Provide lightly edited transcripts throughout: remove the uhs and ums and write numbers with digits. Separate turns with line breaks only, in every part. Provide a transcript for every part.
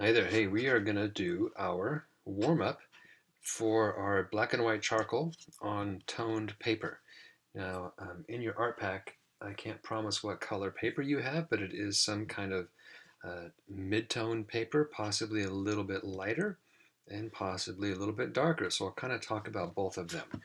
Hi there. Hey, we are going to do our warm-up for our black and white charcoal on toned paper. Now, in your art pack, I can't promise what color paper you have, but it is some kind of mid-tone paper, possibly a little bit lighter and possibly a little bit darker. So I'll kind of talk about both of them.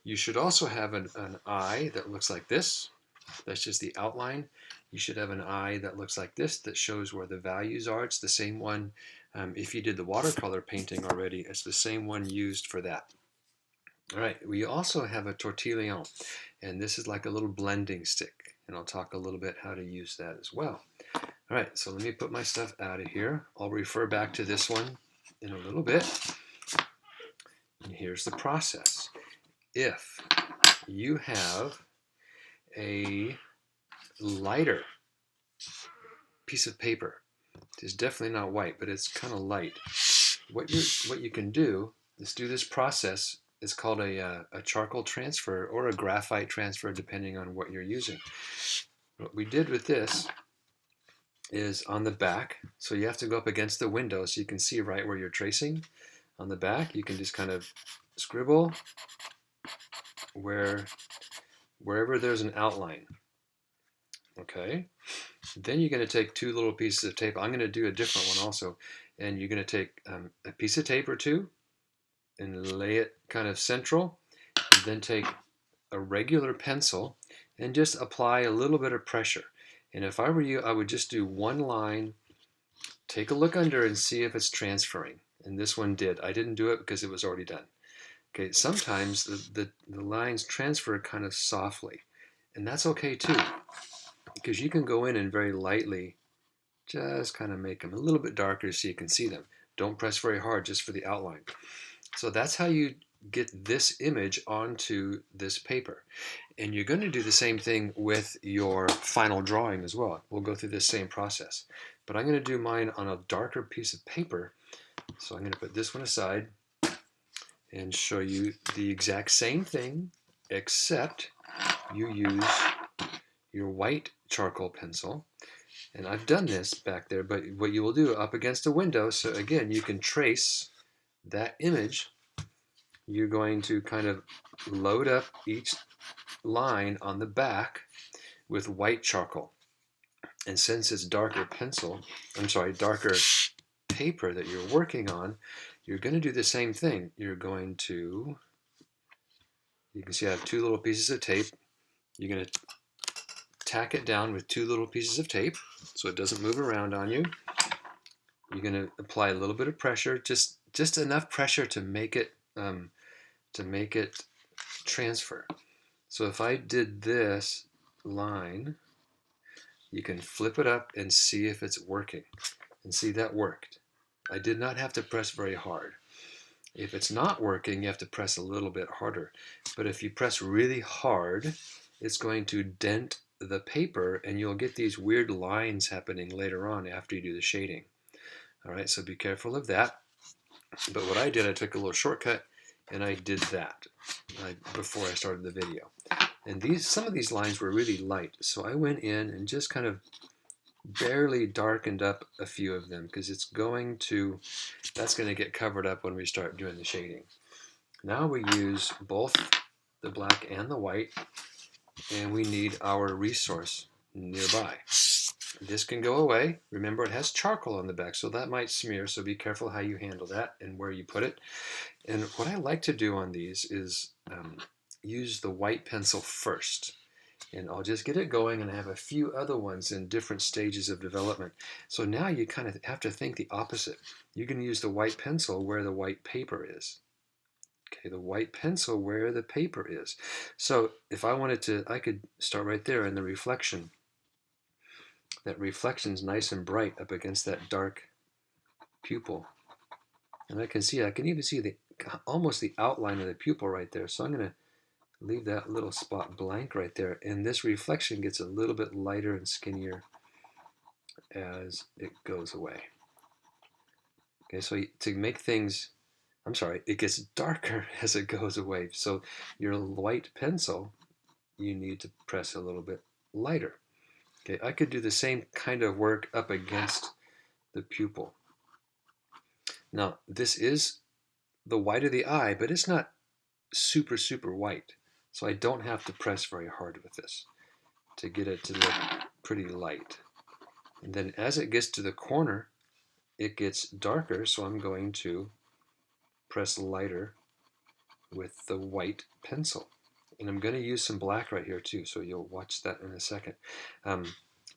You should also have an eye that looks like this. That's just the outline. You should have an eye that looks like this that shows where the values are. It's the same one. If you did the watercolor painting already, it's the same one used for that. All right, we also have a tortillon, and this is like a little blending stick, and I'll talk a little bit how to use that as well. All right, so let me put my stuff out of here. I'll refer back to this one in a little bit. And here's the process. If you have a lighter piece of paper, it's definitely not white, but it's kind of light. What you can do is do this process. It's called a charcoal transfer or a graphite transfer, depending on what you're using. What we did with this is on the back, so you have to go up against the window so you can see right where you're tracing. On the back, you can just kind of scribble wherever there's an outline. Okay. Then you're going to take two little pieces of tape. I'm going to do a different one also. And you're going to take a piece of tape or two and lay it kind of central. And then take a regular pencil and just apply a little bit of pressure. And if I were you, I would just do one line, take a look under and see if it's transferring. And this one did. I didn't do it because it was already done. Okay, sometimes the lines transfer kind of softly. And that's okay too, because you can go in and very lightly just kind of make them a little bit darker so you can see them. Don't press very hard just for the outline. So that's how you get this image onto this paper. And you're going to do the same thing with your final drawing as well. We'll go through this same process. But I'm going to do mine on a darker piece of paper. So I'm going to put this one aside and show you the exact same thing, except you use your white charcoal pencil. And I've done this back there, but what you will do up against a window, so again, you can trace that image. You're going to kind of load up each line on the back with white charcoal. And since it's darker darker paper that you're working on, you're going to do the same thing. You're going to, you can see I have two little pieces of tape. You're going to tack it down with two little pieces of tape so it doesn't move around on you. You're going to apply a little bit of pressure, just enough pressure to make it transfer. So if I did this line, you can flip it up and see if it's working. And see, that worked. I did not have to press very hard. If it's not working, you have to press a little bit harder. But if you press really hard, it's going to dent the paper and you'll get these weird lines happening later on after you do the shading. All right, so be careful of that. But what I did, I took a little shortcut and I did that before I started the video. And some of these lines were really light, so I went in and just kind of barely darkened up a few of them because that's going to get covered up when we start doing the shading. Now we use both the black and the white, and we need our resource nearby. This can go away. Remember, it has charcoal on the back, so that might smear, so be careful how you handle that and where you put it. And what I like to do on these is use the white pencil first. And I'll just get it going, and I have a few other ones in different stages of development. So now you kind of have to think the opposite. You can use the white pencil where the white paper is. Okay, the white pencil where the paper is. So if I wanted to, I could start right there in the reflection. That reflection's nice and bright up against that dark pupil. And I can even see almost the outline of the pupil right there. So I'm going to leave that little spot blank right there. And this reflection gets a little bit lighter and skinnier as it goes away. Okay, so to make things, it gets darker as it goes away. So your white pencil, you need to press a little bit lighter. Okay, I could do the same kind of work up against the pupil. Now, this is the white of the eye, but it's not super, super white. So I don't have to press very hard with this to get it to look pretty light. And then as it gets to the corner, it gets darker, so I'm going to press lighter with the white pencil. And I'm going to use some black right here too, so you'll watch that in a second.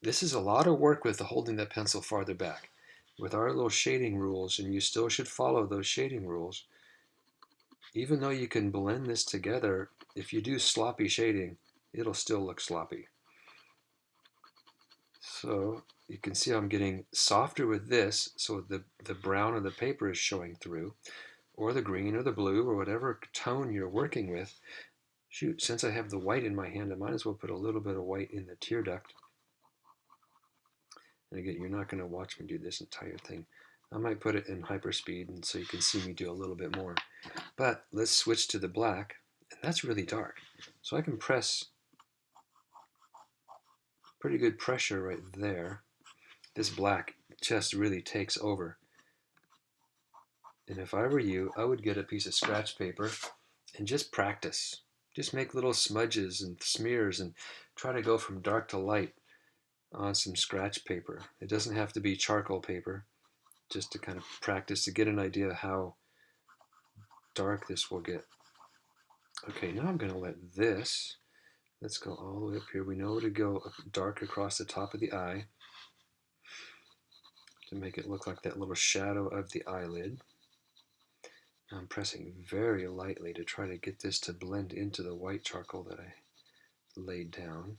This is a lot of work with holding that pencil farther back. With our little shading rules, and you still should follow those shading rules, even though you can blend this together, if you do sloppy shading, it'll still look sloppy. So you can see I'm getting softer with this, so the brown of the paper is showing through, or the green or the blue or whatever tone you're working with. Shoot, since I have the white in my hand, I might as well put a little bit of white in the tear duct. And again, you're not going to watch me do this entire thing. I might put it in hyperspeed and so you can see me do a little bit more. But let's switch to the black, and that's really dark. So I can press pretty good pressure right there. This black just really takes over. And if I were you, I would get a piece of scratch paper and just practice. Just make little smudges and smears and try to go from dark to light on some scratch paper. It doesn't have to be charcoal paper, just to kind of practice to get an idea of how dark this will get. Okay, now I'm going to let this, let's go all the way up here. We know to go dark across the top of the eye to make it look like that little shadow of the eyelid. Now I'm pressing very lightly to try to get this to blend into the white charcoal that I laid down.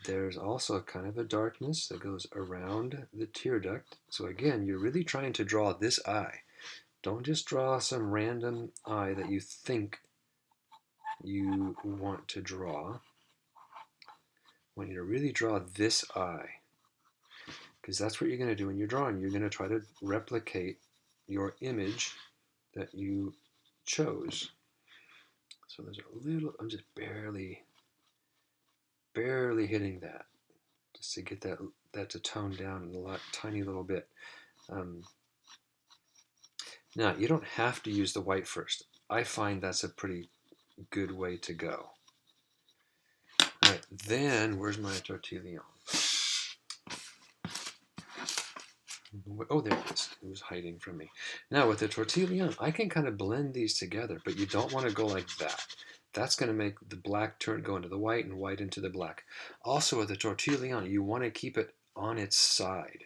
There's also kind of a darkness that goes around the tear duct. So again, you're really trying to draw this eye. Don't just draw some random eye that you think you want to draw. I want you to really draw this eye, because that's what you're going to do when you're drawing. You're going to try to replicate your image that you chose. So there's a little, I'm just barely hitting that, just to get that to tone down a tiny little bit. Now, you don't have to use the white first. I find that's a pretty good way to go. All right, then where's my tortillon? Oh, there it is. It was hiding from me. Now with the tortillon, I can kind of blend these together, but you don't want to go like that. That's going to make the black go into the white and white into the black. Also with the tortillon, you want to keep it on its side.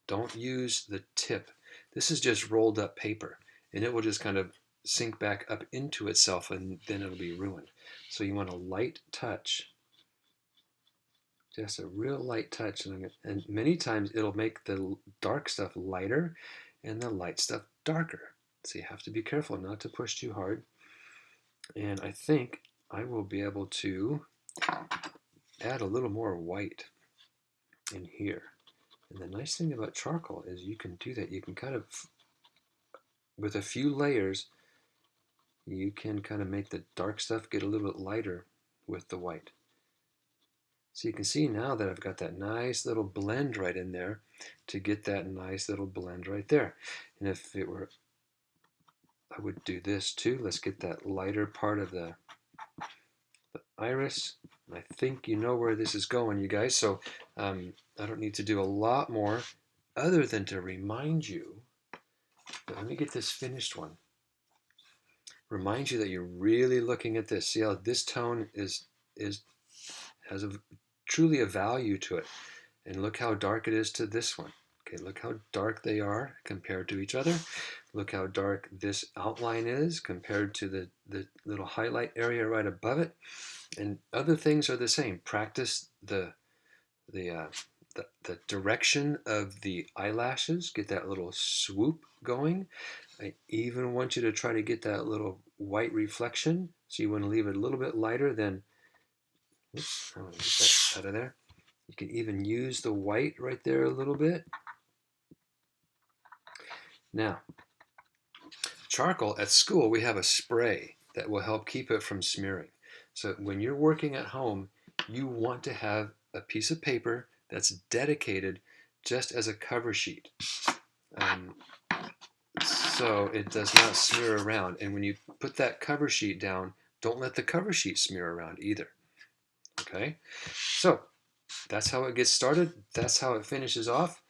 Don't use the tip. This is just rolled up paper, and it will just kind of sink back up into itself, and then it'll be ruined. So you want a light touch, just a real light touch, and many times it'll make the dark stuff lighter and the light stuff darker. So you have to be careful not to push too hard. And I think I will be able to add a little more white in here. And the nice thing about charcoal is you can do that. You can kind of, with a few layers, you can kind of make the dark stuff get a little bit lighter with the white. So you can see now that I've got that nice little blend right in there to get that nice little blend right there. And if it were, I would do this too. Let's get that lighter part of the iris. I think you know where this is going, you guys. So I don't need to do a lot more other than to remind you, but let me get this finished one. Remind you that you're really looking at this. See how this tone has truly a value to it. And look how dark it is to this one. Okay, look how dark they are compared to each other. Look how dark this outline is compared to the little highlight area right above it. And other things are the same. Practice the direction of the eyelashes. Get that little swoop going. I even want you to try to get that little white reflection. So you want to leave it a little bit lighter than, oops, I want to get that out of there. You can even use the white right there a little bit. Now, charcoal, at school we have a spray that will help keep it from smearing. So when you're working at home, you want to have a piece of paper that's dedicated just as a cover sheet. so it does not smear around. And when you put that cover sheet down, don't let the cover sheet smear around either. Okay, so that's how it gets started. That's how it finishes off.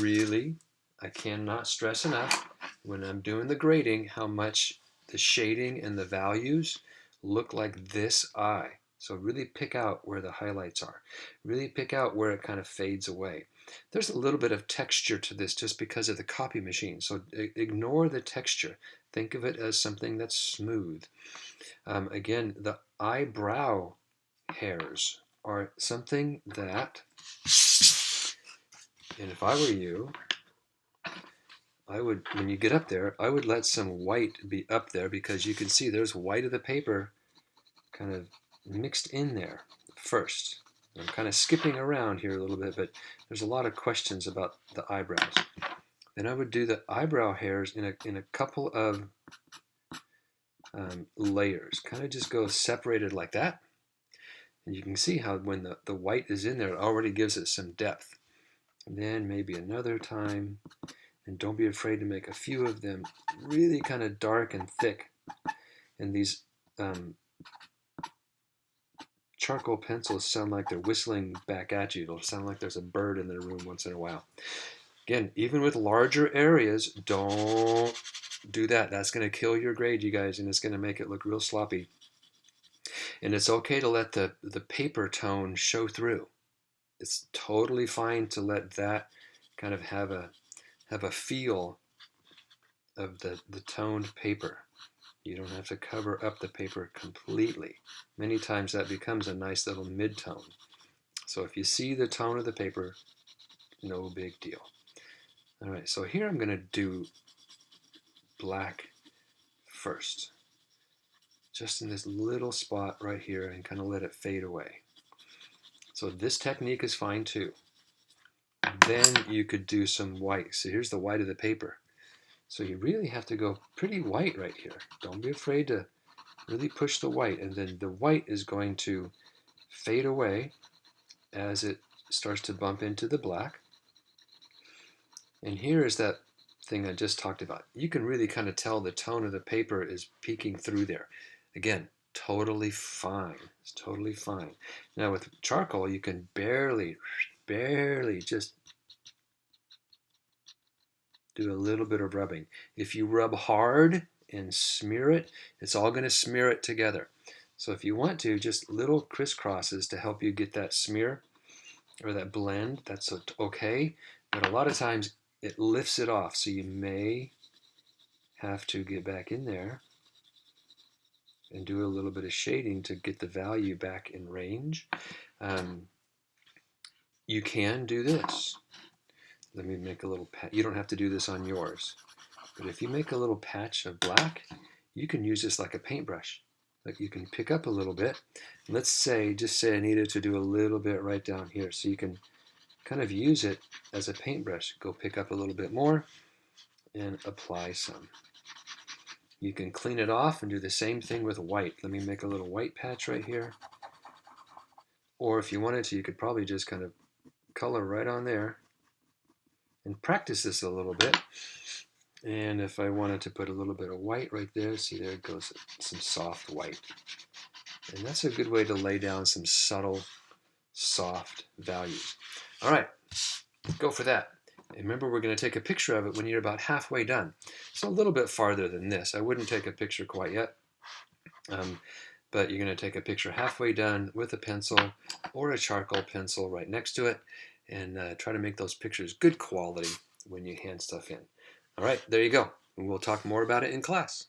Really, I cannot stress enough when I'm doing the grading how much the shading and the values look like this eye. So really pick out where the highlights are. Really pick out where it kind of fades away. There's a little bit of texture to this just because of the copy machine. So ignore the texture. Think of it as something that's smooth. Again, the eyebrow hairs are something that, and if I were you, I would, when you get up there, I would let some white be up there because you can see there's white of the paper kind of mixed in there first. I'm kind of skipping around here a little bit, but there's a lot of questions about the eyebrows. Then I would do the eyebrow hairs in a couple of layers. Kind of just go separated like that. And you can see how when the white is in there, it already gives it some depth. And then maybe another time, and don't be afraid to make a few of them really kind of dark and thick. And these charcoal pencils sound like they're whistling back at you. It'll sound like there's a bird in the room once in a while. Again, even with larger areas, don't do that. That's going to kill your grade, you guys, and it's going to make it look real sloppy. And it's okay to let the paper tone show through. It's totally fine to let that kind of have a feel of the toned paper. You don't have to cover up the paper completely. Many times that becomes a nice little mid-tone. So if you see the tone of the paper, no big deal. All right, so here I'm going to do black first. Just in this little spot right here and kind of let it fade away. So this technique is fine too. Then you could do some white. So here's the white of the paper. So you really have to go pretty white right here. Don't be afraid to really push the white, and then the white is going to fade away as it starts to bump into the black. And here is that thing I just talked about. You can really kind of tell the tone of the paper is peeking through there. Again, totally fine. It's totally fine. Now with charcoal, you can barely just do a little bit of rubbing. If you rub hard and smear it, it's all going to smear it together. So if you want to, just little crisscrosses to help you get that smear or that blend, that's okay. But a lot of times it lifts it off, so you may have to get back in there and do a little bit of shading to get the value back in range. You can do this. Let me make a little patch. You don't have to do this on yours. But if you make a little patch of black, you can use this like a paintbrush. Like you can pick up a little bit. Let's say, just say I needed to do a little bit right down here. So you can kind of use it as a paintbrush. Go pick up a little bit more and apply some. You can clean it off and do the same thing with white. Let me make a little white patch right here. Or if you wanted to, you could probably just kind of color right on there and practice this a little bit. And if I wanted to put a little bit of white right there, see there goes some soft white. And that's a good way to lay down some subtle, soft values. All right, go for that. And remember, we're going to take a picture of it when you're about halfway done. So a little bit farther than this. I wouldn't take a picture quite yet. But you're going to take a picture halfway done with a pencil or a charcoal pencil right next to it and try to make those pictures good quality when you hand stuff in. All right, there you go. And we'll talk more about it in class.